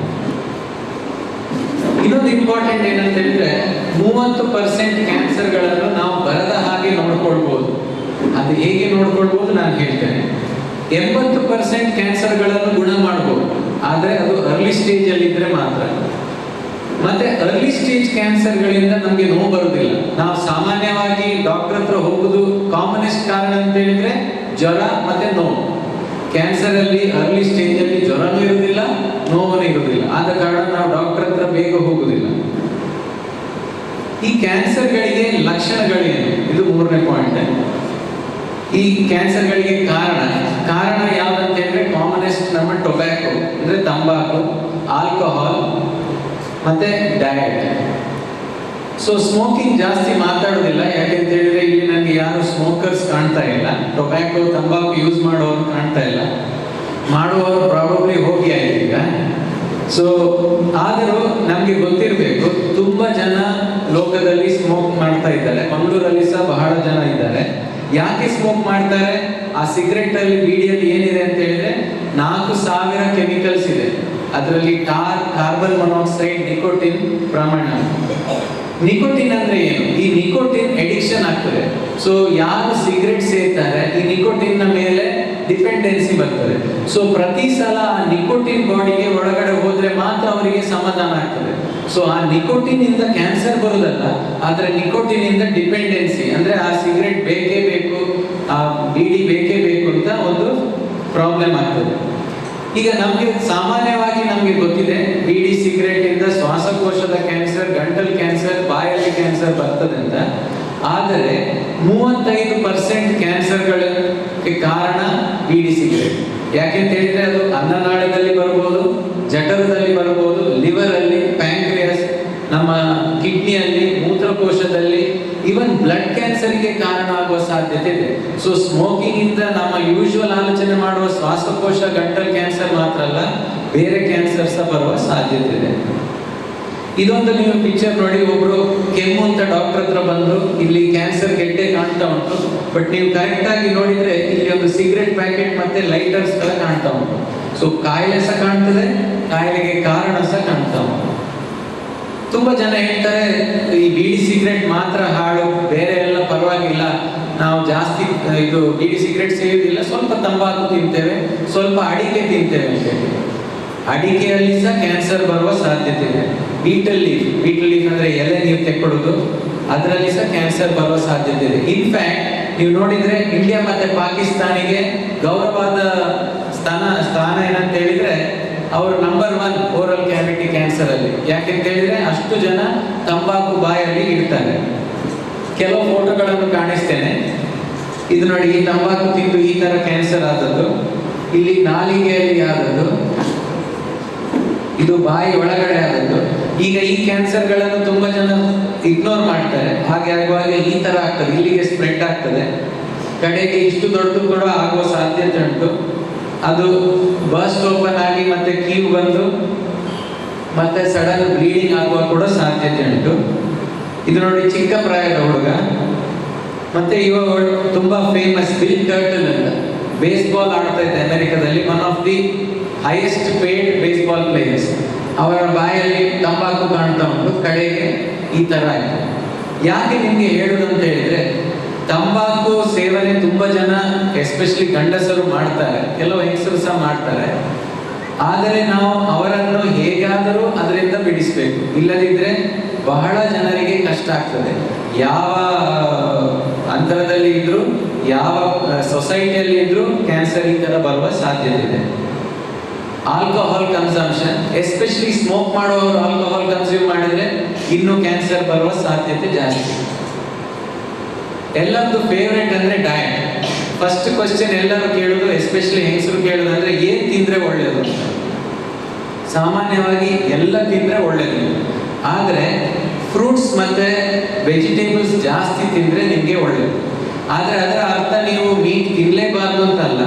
ಇನ್ನೊಂದು ಇಂಪಾರ್ಟೆಂಟ್ ಏನಂತ ಹೇಳಿದ್ರೆ 30% ಕ್ಯಾನ್ಸರ್ಗಳನ್ನು ನಾವು ಬರದ ಹಾಗೆ ನೋಡ್ಕೊಳ್ಬಹುದು. ಅದು ಹೇಗೆ ನೋಡ್ಕೊಳ್ಬಹುದು ನಾನು ಹೇಳ್ತೇನೆ. 80% ಕ್ಯಾನ್ಸರ್ಗಳನ್ನು ಗುಣ ಮಾಡಬಹುದು, ಆದರೆ ಅದು ಅರ್ಲಿ ಸ್ಟೇಜ್ ಅಲ್ಲಿ ಇದ್ರೆ ಮಾತ್ರ. ಮತ್ತೆ ಅರ್ಲಿ ಸ್ಟೇಜ್ ಕ್ಯಾನ್ಸರ್ಗಳಿಂದ ನಮಗೆ ನೋವು ಬರುವುದಿಲ್ಲ. ನಾವು ಸಾಮಾನ್ಯವಾಗಿ ಡಾಕ್ಟರ್ ಹತ್ರ ಹೋಗುದು ಕಾಮನೆಸ್ಟ್ ಕಾರಣ ಅಂತ ಹೇಳಿದ್ರೆ ಜ್ವರ ಮತ್ತೆ ನೋವು. ಕ್ಯಾನ್ಸರ್ ಅಲ್ಲಿ ಅರ್ಲಿ ಸ್ಟೇಜ್ ಅಲ್ಲಿ ಜ್ವರನೂ ಇರುವುದಿಲ್ಲ, ನೋವೂ ಇರುವುದಿಲ್ಲ. ಆದ ಕಾರಣ ನಾವು ಡಾಕ್ಟರ್ ಹತ್ರ ಬೇಗ ಹೋಗುದಿಲ್ಲ. ಈ ಕ್ಯಾನ್ಸರ್ಗಳಿಗೆ ಲಕ್ಷಣಗಳೇನು? ಇದು 3ನೇ ಪಾಯಿಂಟ್. ಈ ಕ್ಯಾನ್ಸರ್ಗಳಿಗೆ ಕಾರಣ ಯಾವ್ದಂತ ಹೇಳಿದ್ರೆ ಕಾಮನೆಸ್ಟ್ ನಮ್ಮ ಟೊಬ್ಯಾಕೊ ಅಂದ್ರೆ ತಂಬಾಕು, ಆಲ್ಕೋಹಾಲ್ ಮತ್ತೆ ಡಯಟ್. ಸೊ ಸ್ಮೋಕಿಂಗ್ ಜಾಸ್ತಿ ಮಾತಾಡೋದಿಲ್ಲ, ಯಾಕೆಂತ ಹೇಳಿದ್ರೆ ಇಲ್ಲಿ ನನಗೆ ಯಾರು ಸ್ಮೋಕರ್ಸ್ ಕಾಣ್ತಾ ಇಲ್ಲ. ಟೊಬ್ಯಾಕೊ, ತಂಬಾಕು ಯೂಸ್ ಮಾಡೋರು ಕಾಣ್ತಾ ಇಲ್ಲ. ಮಾಡುವವರು ಪ್ರಾಬಬ್ಲಿ ಹೋಗಿ ಆಯ್ತು ಈಗ. ಸೊ ಆದರೂ ನಮ್ಗೆ ಗೊತ್ತಿರಬೇಕು, ತುಂಬಾ ಜನ ಲೋಕದಲ್ಲಿ ಸ್ಮೋಕ್ ಮಾಡ್ತಾ ಇದ್ದಾರೆ. ಮಂಗಳೂರಲ್ಲಿ ಸಹ ಬಹಳ ಜನ ಇದ್ದಾರೆ. ಯಾಕೆ ಸ್ಮೋಕ್ ಮಾಡ್ತಾರೆ? ಆ ಸಿಗರೆಟ್ ಅಲ್ಲಿ, ಬೀಡಿಯಲ್ಲಿ ಏನಿದೆ ಅಂತ ಹೇಳಿದ್ರೆ 4,000 ಕೆಮಿಕಲ್ಸ್ ಇದೆ. ಅದರಲ್ಲಿ ಟಾರ್, ಕಾರ್ಬನ್ ಮೊನಾಕ್ಸೈಡ್, ನಿಕೋಟಿನ್ ಪ್ರಮಾಣ. ನಿಕೋಟಿನ್ ಅಂದ್ರೆ ಏನು? ಈ ನಿಕೋಟಿನ್ ಎಡಿಕ್ಷನ್ ಆಗ್ತದೆ. ಸೊ ಯಾರು ಸಿಗರೆಟ್ ಸೇರ್ತಾರೆ ಈ ನಿಕೋಟಿನ್ ನ ಮೇಲೆ ಡಿಪೆಂಡೆನ್ಸಿ ಬರ್ತದೆ. ಸೊ ಪ್ರತಿ ಸಲ ಆ ನಿಕೋಟಿನ್ ಬಾಡಿಗೆ ಒಳಗಡೆ ಹೋದ್ರೆ ಮಾತ್ರ ಅವರಿಗೆ ಸಮಾಧಾನ ಆಗ್ತದೆ. ಸೊ ಆ ನಿಕೋಟಿನ್ ಇಂದ ಕ್ಯಾನ್ಸರ್ ಬರುದಲ್ಲ, ಆದ್ರೆ ನಿಕೋಟಿನ್ ಇಂದ ಡಿಪೆಂಡೆನ್ಸಿ ಅಂದ್ರೆ ಆ ಸಿಗರೆಟ್ ಬೇಕೇ ಬೇಕು, ಆ ಬೀಡಿ ಬೇಕೇ ಬೇಕು ಅಂತ ಒಂದು ಪ್ರಾಬ್ಲಮ್ ಆಗ್ತದೆ. ಈಗ ಸಾಮಾನ್ಯವಾಗಿ ನಮ್ಗೆ ಗೊತ್ತಿದೆ, ಬೀಡಿ ಸಿಗರೆಟ್ ಇಂದ ಶ್ವಾಸಕೋಶದ ಕ್ಯಾನ್ಸರ್, ಗಂಟಲ್ ಕ್ಯಾನ್ಸರ್, ಬಾಯಲ್ಲಿ ಕ್ಯಾನ್ಸರ್ ಬರ್ತದೆ ಅಂತ. ಆದರೆ 35% ಕ್ಯಾನ್ಸರ್ಗಳಿಗೆ ಕಾರಣ ಬೀಡಿ ಸಿಗರೆಟ್. ಯಾಕೆಂತ ಹೇಳಿದ್ರೆ ಅದು ಅನ್ನನಾಳದಲ್ಲಿ ಬರ್ಬೋದು, ಜಠರದಲ್ಲಿ ಬರ್ಬೋದು, ಲಿವರ್ ಅಲ್ಲಿ, ಪ್ಯಾಂಕ್ರಿಯಾಸ್, ನಮ್ಮ ಕಿಡ್ನಿಯಲ್ಲಿ, ಮೂತ್ರಕೋಶದಲ್ಲಿ, ಇವನ್ ಬ್ಲಡ್ ಕ್ಯಾನ್ಸರ್ಗೆ ಕಾರಣ ಆಗುವ ಸಾಧ್ಯತೆ ಇದೆ. ಸೊ ಸ್ಮೋಕಿಂಗ್ ಇಂದ ನಮ್ಮ ಯೂಶುವಲ್ ಆಲೋಚನೆ ಮಾಡುವ ಶ್ವಾಸಕೋಶ, ಗಂಟಲ್ ಕ್ಯಾನ್ಸರ್ ಮಾತ್ರ ಅಲ್ಲ, ಬೇರೆ ಕ್ಯಾನ್ಸರ್ ಸಹ ಬರುವ ಸಾಧ್ಯತೆ ಇದೆ. ಇದೊಂದು ನೀವು ಪಿಕ್ಚರ್ ನೋಡಿ, ಒಬ್ರು ಕೆಮ್ಮು ಅಂತ ಡಾಕ್ಟರ್ ಹತ್ರ ಬಂದ್ರು, ಇಲ್ಲಿ ಕ್ಯಾನ್ಸರ್ ಗೆಡ್ಡೆ ಕಾಣ್ತಾ ಉಂಟು. ಬಟ್ ನೀವು ಕರೆಕ್ಟ್ ಆಗಿ ನೋಡಿದ್ರೆ ಇಲ್ಲಿ ಒಂದು ಸಿಗರೆಟ್ ಪ್ಯಾಕೆಟ್ ಮತ್ತೆ ಲೈಟರ್ಸ್ ತರ ಕಾಣ್ತಾ ಉಂಟು. ಸೊ ಕಾಯಿಲೆ ಸಹ ಕಾಣ್ತದೆ, ಕಾಯಿಲೆಗೆ ಕಾರಣ ಸಹ ಕಾಣ್ತಾ ಉಂಟು. ತುಂಬಾ ಜನ ಹೇಳ್ತಾರೆ ಈ ಬೀಡಿ ಸಿಗರೆಟ್ ಮಾತ್ರ ಹಾಳು, ಬೇರೆ ಎಲ್ಲ ಪರವಾಗಿಲ್ಲ, ನಾವು ಜಾಸ್ತಿ ಇದು ಬೀಡಿ ಸಿಗರೆಟ್ ಸೇರುವುದಿಲ್ಲ, ಸ್ವಲ್ಪ ತಂಬಾಕು ತಿಂತೇವೆ, ಸ್ವಲ್ಪ ಅಡಿಕೆ ತಿಂತೇವೆ ಅಂತ ಹೇಳಿ. ಅಡಿಕೆಯಲ್ಲಿ ಸಹ ಕ್ಯಾನ್ಸರ್ ಬರುವ ಸಾಧ್ಯತೆ ಇದೆ. ಬೀಟಲ್ ಲೀಫ್ ಅಂದ್ರೆ ಎಲೆ ನೀರು ತೆಕ್ಕೊಡುದು, ಅದರಲ್ಲಿ ಸಹ ಕ್ಯಾನ್ಸರ್ ಬರುವ ಸಾಧ್ಯತೆ ಇದೆ. ಇನ್ಫ್ಯಾಕ್ಟ್ ನೀವು ನೋಡಿದ್ರೆ ಇಂಡಿಯಾ ಮತ್ತೆ ಪಾಕಿಸ್ತಾನಿಗೆ ಗೌರವಾದ ಸ್ಥಾನ ಏನಂತ ಹೇಳಿದ್ರೆ ಅವರು ನಂಬರ್ 1 ಓರಲ್ ಕ್ಯಾವಿಟಿ ಕ್ಯಾನ್ಸರ್ ಅಲ್ಲಿ. ಯಾಕೆಂತ ಹೇಳಿದ್ರೆ ಅಷ್ಟು ಜನ ತಂಬಾಕು ಬಾಯಲ್ಲಿ ಇಡ್ತಾರೆ. ಕೆಲವು ಫೋಟೋಗಳನ್ನು ಕಾಣಿಸ್ತೇನೆ. ಇದು ನೋಡಿ, ಈ ತಂಬಾಕು ತಿಂದು ಈ ತರ ಕ್ಯಾನ್ಸರ್ ಆದದ್ದು, ಇಲ್ಲಿ ನಾಲಿಗೆಯಲ್ಲಿ ಆದದ್ದು, ಇದು ಬಾಯಿ ಒಳಗಡೆ ಆದದ್ದು. ಈಗ ಈ ಕ್ಯಾನ್ಸರ್ಗಳನ್ನು ತುಂಬಾ ಜನ ಇಗ್ನೋರ್ ಮಾಡ್ತಾರೆ. ಹಾಗೆ ಆಗುವಾಗ ಈ ತರ ಆಗ್ತದೆ, ಇಲ್ಲಿಗೆ ಸ್ಪ್ರೆಡ್ ಆಗ್ತದೆ, ಕಡೆಗೆ ಇಷ್ಟು ದೊಡ್ಡದು ಕೂಡ ಆಗುವ ಸಾಧ್ಯತೆ ಉಂಟು. ಅದು ಬರ್ಸ್ಟ್ ಓಪನ್ ಆಗಿ ಮತ್ತೆ ಕೀವು ಬಂದು ಮತ್ತೆ ಸಡನ್ ಬ್ಲೀಡಿಂಗ್ ಆಗುವ ಕೂಡ ಸಾಧ್ಯತೆ ಉಂಟು. ಇದು ನೋಡಿ, ಚಿಕ್ಕ ಪ್ರಾಯದ ಹುಡುಗ. ಮತ್ತೆ ಇವಾಗ ತುಂಬಾ ಫೇಮಸ್ ಬಿಲ್ ಟರ್ಟಲ್ ಅಂತ ಬೇಸ್ಬಾಲ್ ಆಡ್ತಾ ಇದ್ದ ಅಮೆರಿಕದಲ್ಲಿ, one of the highest paid baseball players. ಅವರ ಬಾಯಲ್ಲಿ ತಂಬಾಕು ಕಾಣ್ತಾ ಉಂಟು, ಕಡೆಗೆ ಈ ತರ ಆಯ್ತು. ಯಾಕೆ ನಿಮ್ಗೆ ಹೇಳುದಂತ ಹೇಳಿದ್ರೆ, ತಂಬಾಕು ಸೇವನೆ ತುಂಬಾ ಜನ ಎಸ್ಪೆಷಲಿ ಗಂಡಸರು ಮಾಡ್ತಾರೆ, ಕೆಲವು ಹೆಂಗಸರು ಸಹ ಮಾಡ್ತಾರೆ. ಆದರೆ ನಾವು ಅವರನ್ನು ಹೇಗಾದರೂ ಅದರಿಂದ ಬಿಡಿಸ್ಬೇಕು, ಇಲ್ಲದಿದ್ರೆ ಬಹಳ ಜನರಿಗೆ ಕಷ್ಟ ಆಗ್ತದೆ. ಯಾವ ಅಂತರದಲ್ಲಿ ಇದ್ರು, ಯಾವ ಸೊಸೈಟಿಯಲ್ಲಿ ಇದ್ರೂ ಕ್ಯಾನ್ಸರ್ ಈ ಥರ ಬರುವ ಸಾಧ್ಯತೆ ಇದೆ. ಆಲ್ಕೋಹಾಲ್ ಕನ್ಸಂಪ್ಷನ್, ಎಸ್ಪೆಷಲಿ ಸ್ಮೋಕ್ ಮಾಡುವವರು ಆಲ್ಕೋಹಾಲ್ ಕನ್ಸ್ಯೂಮ್ ಮಾಡಿದ್ರೆ ಇನ್ನೂ ಕ್ಯಾನ್ಸರ್ ಬರುವ ಸಾಧ್ಯತೆ ಜಾಸ್ತಿ. ಎಲ್ಲರದ್ದು ಫೇವ್ರೆಟ್ ಅಂದ್ರೆ ಡಯಟ್. ಫಸ್ಟ್ ಕ್ವಶನ್ ಎಲ್ಲರೂ ಕೇಳೋದು, ಎಸ್ಪೆಷಲಿ ಹೆಂಗಸರು ಕೇಳೋದು ಅಂದ್ರೆ ಏನ್ ತಿಂದ್ರೆ ಒಳ್ಳೇದು. ಸಾಮಾನ್ಯವಾಗಿ ಎಲ್ಲ ತಿಂದ್ರೆ ಒಳ್ಳೇದು, ಆದ್ರೆ ಫ್ರೂಟ್ಸ್ ಮತ್ತೆ ವೆಜಿಟೇಬಲ್ಸ್ ಜಾಸ್ತಿ ತಿಂದ್ರೆ ನಿಮ್ಗೆ ಒಳ್ಳೇದು. ಆದ್ರೆ ಅದರ ಅರ್ಥ ನೀವು ಮೀಟ್ ತಿನ್ಲೇಬಾರ್ದು ಅಂತಲ್ಲ.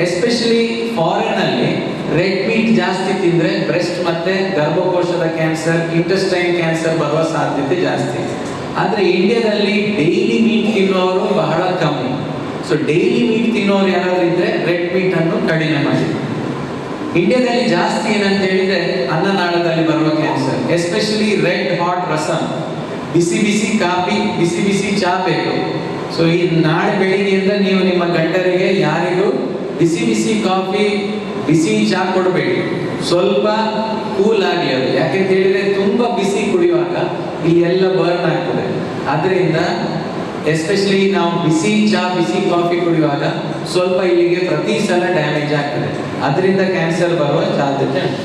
ಎಸ್ಪೆಷಲಿ ಫಾರಿನ್ ಅಲ್ಲಿ ರೆಡ್ ಮೀಟ್ ಜಾಸ್ತಿ ತಿಂದ್ರೆ ಬ್ರೆಸ್ಟ್ ಮತ್ತೆ ಗರ್ಭಕೋಶದ ಕ್ಯಾನ್ಸರ್, ಇಂಟೆಸ್ಟೈನ್ ಕ್ಯಾನ್ಸರ್ ಬರುವ ಸಾಧ್ಯತೆ ಜಾಸ್ತಿ. ಆದ್ರೆ ಇಂಡಿಯಾದಲ್ಲಿ ಡೈಲಿ ಮೀಟ್ ತಿನ್ನೋರು ಬಹಳ ಕಮ್ಮಿ. ಸೊ ಡೈಲಿ ಮೀಟ್ ತಿನ್ನೋರು ಯಾರಾದ್ರೂ ಇದ್ರೆ ರೆಡ್ ಮೀಟ್ ಅನ್ನು ಕಡಿಮೆ ಮಾಡಿ. ಇಂಡಿಯಾದಲ್ಲಿ ಜಾಸ್ತಿ ಏನಂತ ಹೇಳಿದ್ರೆ ಅನ್ನನಾಳದಲ್ಲಿ ಬರುವ cancer, especially red hot rasam, ಬಿಸಿ ಬಿಸಿ ಕಾಫಿ, ಬಿಸಿ ಬಿಸಿ ಚಾ ಬೇಕು. ಸೊ ಈ ನಾಳೆ ಬೆಳಿಗ್ಗೆಯಿಂದ ನೀವು ನಿಮ್ಮ ಗಂಡರಿಗೆ ಯಾರಿಗೂ ಬಿಸಿ ಬಿಸಿ ಕಾಫಿ, ಬಿಸಿ ಚಾ ಕೊಡಬೇಡಿ. ಸ್ವಲ್ಪ ಕೂಲ್ ಆಗಲಿ ಅದು. ಯಾಕೆಂತ ಹೇಳಿದ್ರೆ ತುಂಬಾ ಬಿಸಿ ಕುಡಿಯುವಾಗ ಇಲ್ಲಿ ಎಲ್ಲ ಬರ್ನ್ ಆಗ್ತದೆ. ಅದರಿಂದ ಎಸ್ಪೆಷಲಿ ನಾವು ಬಿಸಿ ಚಾ, ಬಿಸಿ ಕಾಫಿ ಕುಡಿಯುವಾಗ ಸ್ವಲ್ಪ ಇಲ್ಲಿಗೆ ಪ್ರತಿ ಸಲ ಡ್ಯಾಮೇಜ್ ಆಗ್ತದೆ. ಅದರಿಂದ ಕ್ಯಾನ್ಸರ್ ಬರುವ ಸಾಧ್ಯತೆ ಉಂಟು.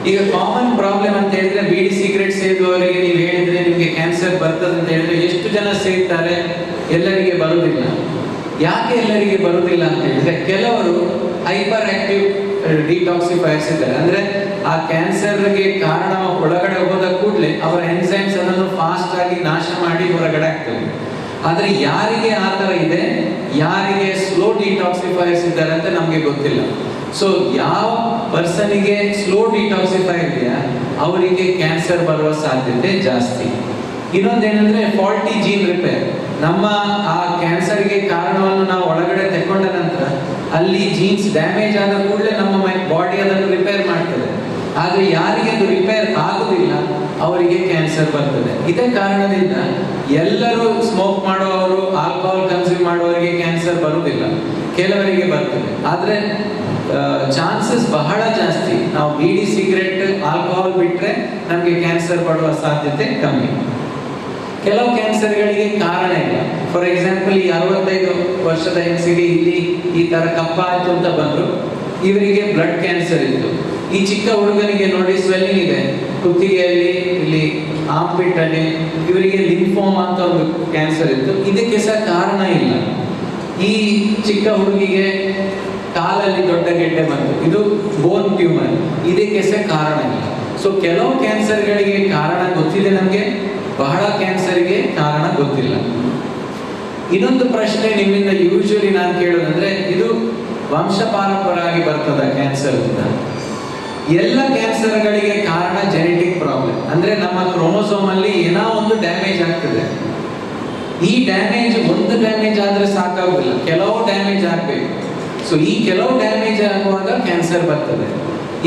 ಈಗ ಕಾಮನ್ ಪ್ರಾಬ್ಲಮ್ ಅಂತ ಹೇಳಿದ್ರೆ ಬೀಡಿ ಸಿಗರೇಟ್ ಸೇದುವವರಿಗೆ ನೀವು ಹೇಳಿದ್ರೆ ನಿಮಗೆ ಕ್ಯಾನ್ಸರ್ ಬರ್ತದೆ ಅಂತ ಹೇಳಿದ್ರೆ ಎಷ್ಟು ಜನ ಸೇರ್ತಾರೆ? ಎಲ್ಲರಿಗೆ ಬರುವುದಿಲ್ಲ. ಯಾಕೆ ಎಲ್ಲರಿಗೆ ಬರುವುದಿಲ್ಲ ಅಂತ ಹೇಳಿದ್ರೆ ಕೆಲವರು ಹೈಪರ್ ಆಕ್ಟಿವ್ ಡಿಟಾಕ್ಸಿಫೈರ್ಸ್ ಇದ್ದಾರೆ. ಅಂದ್ರೆ ಆ ಕ್ಯಾನ್ಸರ್ಗೆ ಕಾರಣ ಒಳಗಡೆ ಹೋದ ಕೂಡಲೇ ಅವರ ಎನ್ಸೈಮ್ಸ್ ಅದನ್ನು ಫಾಸ್ಟ್ ಆಗಿ ನಾಶ ಮಾಡಿ ಹೊರಗಡೆ ಆಗ್ತದೆ. ಆದ್ರೆ ಯಾರಿಗೆ ಆ ತರ ಇದೆ, ಯಾರಿಗೆ ಸ್ಲೋ ಡಿಟಾಕ್ಸಿಫೈರ್ಸ್ ಇದ್ದಾರೆ ಅಂತ ನಮ್ಗೆ ಗೊತ್ತಿಲ್ಲ. ಸೊ ಯಾವ ಪರ್ಸನಿಗೆ ಸ್ಲೋ ಡಿಟಾಕ್ಸಿಫೈರ್ ಇದೆಯಾ ಅವರಿಗೆ ಕ್ಯಾನ್ಸರ್ ಬರುವ ಸಾಧ್ಯತೆ ಜಾಸ್ತಿ. ಇನ್ನೊಂದೇನಂದ್ರೆ ಫಾಲ್ಟಿ ಜೀನ್ ರಿಪೇರ್. ನಮ್ಮ ಆ ಕ್ಯಾನ್ಸರ್ಗೆ ಕಾರಣವನ್ನು ನಾವು ಒಳಗಡೆ ತಕೊಂಡ ನಂತರ ಅಲ್ಲಿ ಜೀನ್ಸ್ ಡ್ಯಾಮೇಜ್ ಆದ ಕೂಡಲೇ ನಮ್ಮ ಬಾಡಿ ಅದನ್ನು ರಿಪೇರ್ ಮಾಡ್ತದೆ. ಆದ್ರೆ ಯಾರಿಗೆ ಅದು ರಿಪೇರ್ ಆಗುದಿಲ್ಲ ಅವರಿಗೆ ಕ್ಯಾನ್ಸರ್ ಬರ್ತದೆ. ಇದೇ ಕಾರಣದಿಂದ ಎಲ್ಲರೂ ಸ್ಮೋಕ್ ಮಾಡುವವರು, ಆಲ್ಕೋಹಾಲ್ ಕನ್ಸ್ಯೂಮ್ ಮಾಡುವವರಿಗೆ ಕ್ಯಾನ್ಸರ್ ಬರುವುದಿಲ್ಲ, ಕೆಲವರಿಗೆ ಬರ್ತದೆ. ಆದ್ರೆ ಚಾನ್ಸಸ್ ಬಹಳ ಜಾಸ್ತಿ. ನಾವು ಬೀಡಿ ಸಿಗರೆಟ್ ಆಲ್ಕೋಹಾಲ್ ಬಿಟ್ರೆ ನಮಗೆ ಕ್ಯಾನ್ಸರ್ ಬರುವ ಸಾಧ್ಯತೆ ಕಮ್ಮಿ. ಕೆಲವು ಕ್ಯಾನ್ಸರ್ಗಳಿಗೆ ಕಾರಣ ಇಲ್ಲ. ಫಾರ್ ಎಕ್ಸಾಂಪಲ್ ಈ 65 ವರ್ಷದ ಹೆಂಗಸಿಗೆ ಇಲ್ಲಿ ಈ ತರ ಕಪ್ಪ ಆಯ್ತು ಅಂತ ಬಂದ್ರು, ಇವರಿಗೆ ಬ್ಲಡ್ ಕ್ಯಾನ್ಸರ್ ಇತ್ತು. ಈ ಚಿಕ್ಕ ಹುಡುಗನಿಗೆ ನೋಡಿ ಸ್ವೆಲ್ಲಿಂಗ್ ಇದೆ ಕುತ್ತಿಗೆಯಲ್ಲಿ, ಇಲ್ಲಿ ಆರ್ಮ್ಪಿಟ್ ಅಲ್ಲಿ. ಇವರಿಗೆ ಲಿಂಫೋಮಾ ಅಂತ ಒಂದು ಕ್ಯಾನ್ಸರ್ ಇತ್ತು. ಇದಕ್ಕೆ ಸಹ ಕಾರಣ ಇಲ್ಲ. ಈ ಚಿಕ್ಕ ಹುಡುಗಿಗೆ ಕಾಲಲ್ಲಿ ದೊಡ್ಡ ಗೆಡ್ಡೆ ಬಂತು, ಇದು ಬೋನ್ ಟ್ಯೂಮರ್. ಇದಕ್ಕೆ ಸಹ ಕಾರಣ ಇಲ್ಲ. ಸೊ ಕೆಲವು ಕ್ಯಾನ್ಸರ್ಗಳಿಗೆ ಕಾರಣ ಗೊತ್ತಿದೆ ನಮ್ಗೆ, ಬಹಳ ಕ್ಯಾನ್ಸರ್ಗೆ ಕಾರಣ ಗೊತ್ತಿಲ್ಲ. ಇನ್ನೊಂದು ಪ್ರಶ್ನೆ ನಿಮ್ಮಿಂದ ಯೂಶುವಲಿ ನಾನು ಕೇಳೋದಂದ್ರೆ, ಇದು ವಂಶ ಪಾರಂಪರವಾಗಿ ಬರ್ತದ ಕ್ಯಾನ್ಸರ್ ಅಂತ? ಎಲ್ಲ ಕ್ಯಾನ್ಸರ್ಗಳಿಗೆ ಕಾರಣ ಜೆನೆಟಿಕ್ ಪ್ರಾಬ್ಲಮ್. ಅಂದ್ರೆ ನಮ್ಮ ಕ್ರೋಮೋಸೋಮ್ ಅಲ್ಲಿ ಏನೋ ಒಂದು ಡ್ಯಾಮೇಜ್ ಆಗ್ತದೆ. ಈ ಡ್ಯಾಮೇಜ್ ಒಂದು ಡ್ಯಾಮೇಜ್ ಆದ್ರೆ ಸಾಕಾಗುದಿಲ್ಲ, ಕೆಲವು ಡ್ಯಾಮೇಜ್ ಆಗ್ಬೇಕು. ಸೊ ಈ ಕೆಲವು ಡ್ಯಾಮೇಜ್ ಆಗುವಾಗ ಕ್ಯಾನ್ಸರ್ ಬರ್ತದೆ.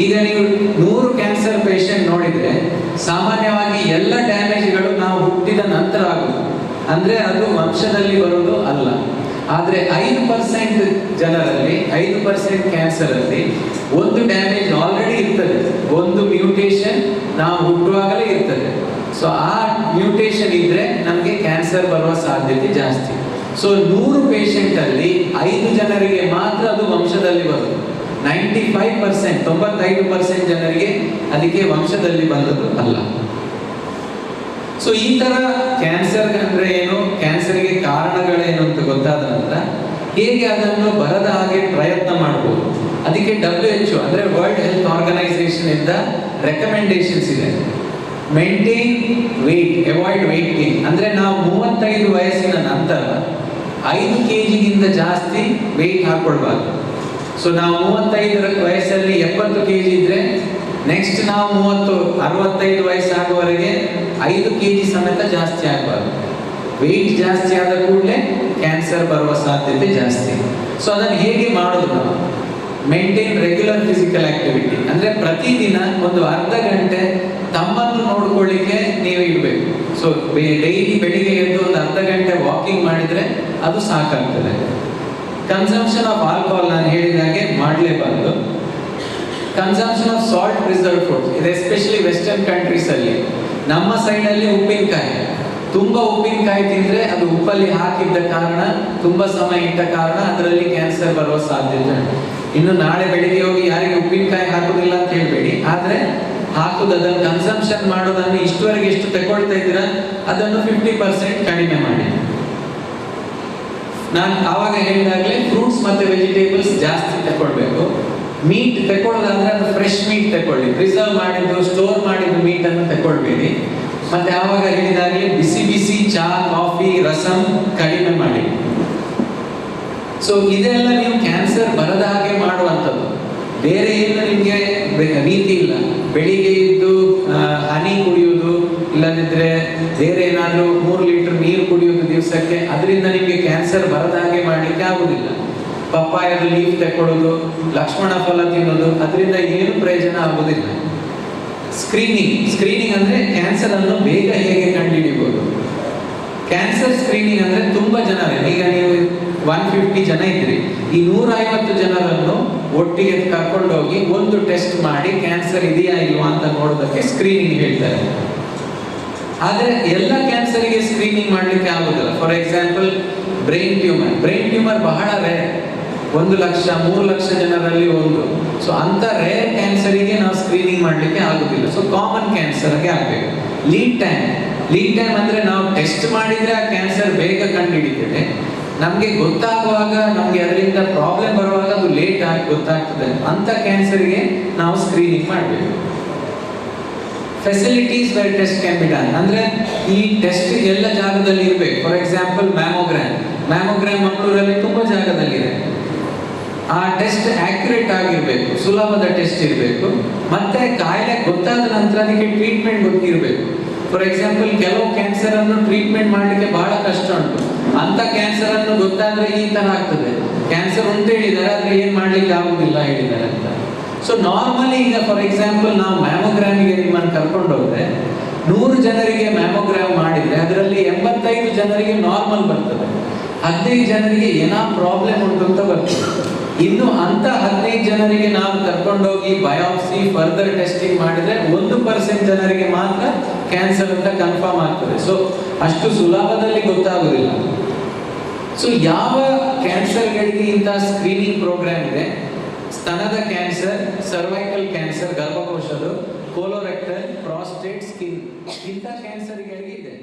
ಈಗ ನೀವು 100 ಕ್ಯಾನ್ಸರ್ ಪೇಷಂಟ್ ನೋಡಿದ್ರೆ ಸಾಮಾನ್ಯವಾಗಿ ಎಲ್ಲ ಡ್ಯಾಮೇಜ್ಗಳು ನಾವು ಹುಟ್ಟಿದ ನಂತರ ಆಗುವುದು. ಅಂದ್ರೆ ಅದು ವಂಶದಲ್ಲಿ ಬರುವುದು ಅಲ್ಲ. ಆದ್ರೆ 5% ಜನರಲ್ಲಿ, 5% ಕ್ಯಾನ್ಸರ್ ಅಲ್ಲಿ ಒಂದು ಡ್ಯಾಮೇಜ್ ಆಲ್ರೆಡಿ ಇರ್ತದೆ, ಒಂದು ಮ್ಯೂಟೇಶನ್ ನಾವು ಹುಟ್ಟುವಾಗಲೇ ಇರ್ತದೆ. ಸೊ ಆ ಮ್ಯೂಟೇಶನ್ ಇದ್ರೆ ನಮಗೆ ಕ್ಯಾನ್ಸರ್ ಬರುವ ಸಾಧ್ಯತೆ ಜಾಸ್ತಿ. ಸೊ 100 ಪೇಷಂಟ್ ಅಲ್ಲಿ 5 ಜನರಿಗೆ ಮಾತ್ರ ಅದು ವಂಶದಲ್ಲಿ ಬರುವುದು. 95% ಜನರಿಗೆ ಅದಕ್ಕೆ ವಂಶದಲ್ಲಿ ಬಂದದ್ದು ಅಲ್ಲ. ಸೊ ಈ ತರ ಕ್ಯಾನ್ಸರ್ ಅಂದ್ರೆ ಏನು, ಕ್ಯಾನ್ಸರ್ಗೆ ಕಾರಣಗಳೇನು ಅಂತ ಗೊತ್ತಾದ ನಂತರ ಹೇಗೆ ಅದನ್ನು ಬರದ ಹಾಗೆ ಪ್ರಯತ್ನ ಮಾಡಬಹುದು, ಅದಕ್ಕೆ WHO ಅಂದ್ರೆ ವರ್ಲ್ಡ್ ಹೆಲ್ತ್ ಆರ್ಗನೈಸೇಷನ್ ಇಂದ ರೆಕಮೆಂಡೇಶನ್ಸ್ ಇದೆ. Maintain weight, avoid weight gain. ಅಂದ್ರೆ ನಾವು 35 ವಯಸ್ಸಿನ ನಂತರ 5 kg ಜಾಸ್ತಿ ವೇಟ್ ಹಾಕೊಳ್ಬಾರ್ದು. ಸೊ ನಾವು 35 ವಯಸ್ಸಲ್ಲಿ 70 kg ಇದ್ರೆ ನೆಕ್ಸ್ಟ್ ನಾವು 65 ವಯಸ್ಸಾಗುವವರೆಗೆ 5 kg ಸಮೇತ ಜಾಸ್ತಿ ಆಗಬಾರ್ದು. ವೆಯ್ಟ್ ಜಾಸ್ತಿ ಆದ ಕೂಡಲೇ ಕ್ಯಾನ್ಸರ್ ಬರುವ ಸಾಧ್ಯತೆ ಜಾಸ್ತಿ. ಸೊ ಅದನ್ನು ಹೇಗೆ ಮಾಡೋದು ನಾವು? Maintain regular physical activity. ಅಂದ್ರೆ ಪ್ರತಿದಿನ ಒಂದು ಅರ್ಧ ಗಂಟೆ ತಮ್ಮನ್ನು ನೋಡ್ಕೊಳ್ಳಿಕ್ಕೆ ನೀವು ಇಡಬೇಕು. ಸೊ ಡೈಲಿ ಬೆಳಿಗ್ಗೆ ಎದ್ದು ಒಂದು ಅರ್ಧ ಗಂಟೆ ವಾಕಿಂಗ್ ಮಾಡಿದ್ರೆ ಅದು ಸಾಕಾಗ್ತದೆ. ಕನ್ಸಂಪ್ಷನ್ ಆಫ್ ಆಲ್ಕೋಹಾಲ್ ನಾನು ಹೇಳಿದಾಗೆ ಮಾಡಲೇಬಾರದು. Consumption of salt preserve foods, ಇದು ಎಸ್ಪೆಷಲಿ ವೆಸ್ಟರ್ನ್ ಕಂಟ್ರೀಸ್ ಅಲ್ಲಿ. ನಮ್ಮ ಸೈಡ್ ಅಲ್ಲಿ ಉಪ್ಪಿನಕಾಯಿ ತುಂಬಾ ಉಪ್ಪಿನಕಾಯಿ ತಿಂದ್ರೆ ಅದು ಉಪ್ಪಲ್ಲಿ ಹಾಕಿದ್ದ ಕಾರಣ, ತುಂಬಾ ಸಮಯ ಇಟ್ಟ ಕಾರಣ ಅದರಲ್ಲಿ ಕ್ಯಾನ್ಸರ್ ಬರುವ ಸಾಧ್ಯತೆ ಉಂಟು. ಇನ್ನು ನಾಳೆ ಬೆಳಿಗ್ಗೆ ಹೋಗಿ ಯಾರಿಗೆ ಉಪ್ಪಿನಕಾಯಿ ಹಾಕುದಿಲ್ಲ ಅಂತ ಹೇಳ್ಬೇಡಿ, ಆದ್ರೆ ಹಾಕುದು, ಅದನ್ನು ಕನ್ಸಂಪ್ಷನ್ ಮಾಡೋದನ್ನು ಇಷ್ಟುವರೆಗೆ ಎಷ್ಟು ತಗೊಳ್ತಾ ಇದ್ದೀರಾ ಅದನ್ನು 50% ಕಡಿಮೆ ಮಾಡಿ. ನಾನು ಆವಾಗ ಹೇಳಿದಾಗಲೇ ಫ್ರೂಟ್ಸ್ ಮತ್ತೆ ವೆಜಿಟೇಬಲ್ಸ್ ಜಾಸ್ತಿ ತಗೊಳ್ಬೇಕು. ಮೀಟ್ ತಗೊಳ್ಳೋದಾದ್ರೆ ಅದು ಫ್ರೆಶ್ ಮೀಟ್ ತಗೊಳ್ಳಿ, ಪ್ರಿಸರ್ವ್ ಮಾಡಿದ್ದು ಸ್ಟೋರ್ ಮಾಡಿದ್ದು ಮೀಟ್ ಅನ್ನು ತಗೊಳ್ಬೇಡಿ. ಮತ್ತೆ ಆವಾಗ ಹೇಳಿದಾಗಲೇ ಬಿಸಿ ಬಿಸಿ ಚಹಾ, ಕಾಫಿ, ರಸಂ ಕಡಿಮೆ ಮಾಡಿ. ಸೊ ಇದೆಲ್ಲ ನೀವು ಕ್ಯಾನ್ಸರ್ ಬರದ ಹಾಗೆ ಮಾಡುವಂಥದ್ದು. ಬೇರೆ ಏನು ನಿಮಗೆ ರೀತಿ ಇಲ್ಲ. ಬೆಳಿಗ್ಗೆ ಇದ್ದು ಹನಿ ಕುಡಿಯೋದು, ಇಲ್ಲದಿದ್ರೆ ಬೇರೆ ಏನಾದರೂ 3 ಲೀಟರ್ ನೀರು ಕುಡಿಯೋದು ದಿವಸಕ್ಕೆ, ಅದರಿಂದ ನಿಮಗೆ ಕ್ಯಾನ್ಸರ್ ಬರದ ಹಾಗೆ ಮಾಡಲಿಕ್ಕೆ ಆಗುದಿಲ್ಲ. ಪಪ್ಪಾಯದ ಲೀಫ್ ತಗೊಳ್ಳೋದು, ಲಕ್ಷ್ಮಣ ಫಲ ತಿನ್ನೋದು, ಅದರಿಂದ ಏನು ಪ್ರಯೋಜನ ಆಗುದಿಲ್ಲ. ಸ್ಕ್ರೀನಿಂಗ್ ಅಂದ್ರೆ ಕ್ಯಾನ್ಸರ್ ಅನ್ನು ಬೇಗ ಹೇಗೆ ಕಂಡುಹಿಡಿಯಬಹುದು. ಕ್ಯಾನ್ಸರ್ ಸ್ಕ್ರೀನಿಂಗ್ ಅಂದ್ರೆ ತುಂಬಾ ಜನರೇ, ಈಗ ನೀವು 150 ಜನ ಇದ್ರಿ, ಈ 150 ಜನರನ್ನು ಒಟ್ಟಿಗೆ ಕರ್ಕೊಂಡೋಗಿ ಒಂದು ಟೆಸ್ಟ್ ಮಾಡಿ ಕ್ಯಾನ್ಸರ್ ಇದೆಯಾ ಇಲ್ವಾ ಅಂತ ನೋಡೋದಕ್ಕೆ ಸ್ಕ್ರೀನಿಂಗ್ ಹೇಳ್ತಾರೆ. ಆದ್ರೆ ಎಲ್ಲ ಕ್ಯಾನ್ಸರ್ಗೆ ಸ್ಕ್ರೀನಿಂಗ್ ಮಾಡ್ಲಿಕ್ಕೆ ಆಗುದಿಲ್ಲ. ಫಾರ್ ಎಕ್ಸಾಂಪಲ್ ಬ್ರೈನ್ ಟ್ಯೂಮರ್ ಬಹಳ ರೇರ್, 1 ಲಕ್ಷ 3 ಲಕ್ಷ ಜನರಲ್ಲಿ ಒಂದು. ಸೊ ಅಂತ ರೇರ್ ಕ್ಯಾನ್ಸರಿಗೆ ನಾವು ಸ್ಕ್ರೀನಿಂಗ್ ಮಾಡ್ಲಿಕ್ಕೆ ಆಗುದಿಲ್ಲ. ಸೊ ಕಾಮನ್ ಕ್ಯಾನ್ಸರ್ಗೆ ಆಗ್ಬೇಕು. ಲೀಡ್ ಟೈಮ್ ಅಂದ್ರೆ ನಾವು ಟೆಸ್ಟ್ ಮಾಡಿದ್ರೆ ಆ ಕ್ಯಾನ್ಸರ್ ಬೇಗ ಕಂಡುಹಿಡಿತದೆ. ನಮ್ಗೆ ಗೊತ್ತಾಗುವಾಗ, ನಮ್ಗೆ ಅದರಿಂದ ಪ್ರಾಬ್ಲಮ್ ಬರುವಾಗ ಅದು ಲೇಟ್ ಆಗಿ ಗೊತ್ತಾಗ್ತದೆ. ಅಂತ ಕ್ಯಾನ್ಸರ್ಗೆ ನಾವು ಸ್ಕ್ರೀನಿಂಗ್ ಮಾಡಬೇಕು. Facilities where test can be done ಅಂದ್ರೆ ಈ ಟೆಸ್ಟ್ ಎಲ್ಲ ಜಾಗದಲ್ಲಿ ಇರಬೇಕು. ಫಾರ್ ಎಕ್ಸಾಂಪಲ್ ಮ್ಯಾಮೋಗ್ರಾಮ್ ಮಂಗಳೂರಲ್ಲಿ ತುಂಬಾ ಜಾಗದಲ್ಲಿ ಇದೆ. ಆ ಟೆಸ್ಟ್ ಆಕ್ಯುರೇಟ್ ಆಗಿರ್ಬೇಕು, ಸುಲಭದ ಟೆಸ್ಟ್ ಇರಬೇಕು. ಮತ್ತೆ ಕಾಯಿಲೆ ಗೊತ್ತಾದ ನಂತರ ಅದಕ್ಕೆ ಟ್ರೀಟ್ಮೆಂಟ್ ಗೊತ್ತಿರಬೇಕು. ಫಾರ್ ಎಕ್ಸಾಂಪಲ್ ಕೆಲವು ಕ್ಯಾನ್ಸರ್ ಅನ್ನು ಟ್ರೀಟ್ಮೆಂಟ್ ಮಾಡಲಿಕ್ಕೆ ಬಹಳ ಕಷ್ಟ ಉಂಟು. ಅಂತ ಕ್ಯಾನ್ಸರ್ ಅನ್ನು ಗೊತ್ತಾದ್ರೆ ಈ ತರ ಆಗ್ತದೆ, ಕ್ಯಾನ್ಸರ್ ಉಂಟು ಹೇಳಿದ್ದಾರೆ ಆದ್ರೆ ಏನ್ ಮಾಡ್ಲಿಕ್ಕೆ ಆಗುದಿಲ್ಲ ಹೇಳಿದ್ದಾರೆ ಅಂತ. ಸೊ ನಾರ್ಮಲಿ ಈಗ ಫಾರ್ ಎಕ್ಸಾಂಪಲ್ ನಾವು ಮ್ಯಾಮೋಗ್ರಾಮಿಗೆ ನಿಮ್ಮನ್ನು ಕರ್ಕೊಂಡು ಹೋದ್ರೆ 100 ಜನರಿಗೆ ಮ್ಯಾಮೋಗ್ರಾಮ್ ಮಾಡಿದ್ರೆ ಅದರಲ್ಲಿ 85 ಜನರಿಗೆ ನಾರ್ಮಲ್ ಬರ್ತದೆ, 15 ಜನರಿಗೆ ಏನೋ ಪ್ರಾಬ್ಲಮ್ ಉಂಟು ಅಂತ ಬರ್ತದೆ. ಇನ್ನು ಅಂತ 15 ಜನರಿಗೆ ನಾವು ಕರ್ಕೊಂಡೋಗಿ ಬಯಾಪ್ಸಿ ಫರ್ದರ್ ಟೆಸ್ಟಿಂಗ್ ಮಾಡಿದ್ರೆ 1% ಜನರಿಗೆ ಮಾತ್ರ ಕ್ಯಾನ್ಸರ್ ಅಂತ ಕನ್ಫರ್ಮ್ ಆಗ್ತದೆ. ಸೊ ಅಷ್ಟು ಸುಲಭದಲ್ಲಿ ಗೊತ್ತಾಗುದಿಲ್ಲ. ಸೊ ಯಾವ ಕ್ಯಾನ್ಸರ್ಗಳಿಗೆ ಇಂಥ ಸ್ಕ್ರೀನಿಂಗ್ ಪ್ರೋಗ್ರಾಮ್ ಇದೆ? ಸ್ತನದ ಕ್ಯಾನ್ಸರ್, ಸರ್ವೈಕಲ್ ಕ್ಯಾನ್ಸರ್, ಗರ್ಭಕೋಶದ, ಕೋಲೋರೆಕ್ಟಲ್, ಪ್ರಾಸ್ಟೇಟ್, ಸ್ಕಿನ್, ಇಂಥ ಕ್ಯಾನ್ಸರ್ಗಳಿಗೆ ಇದೆ.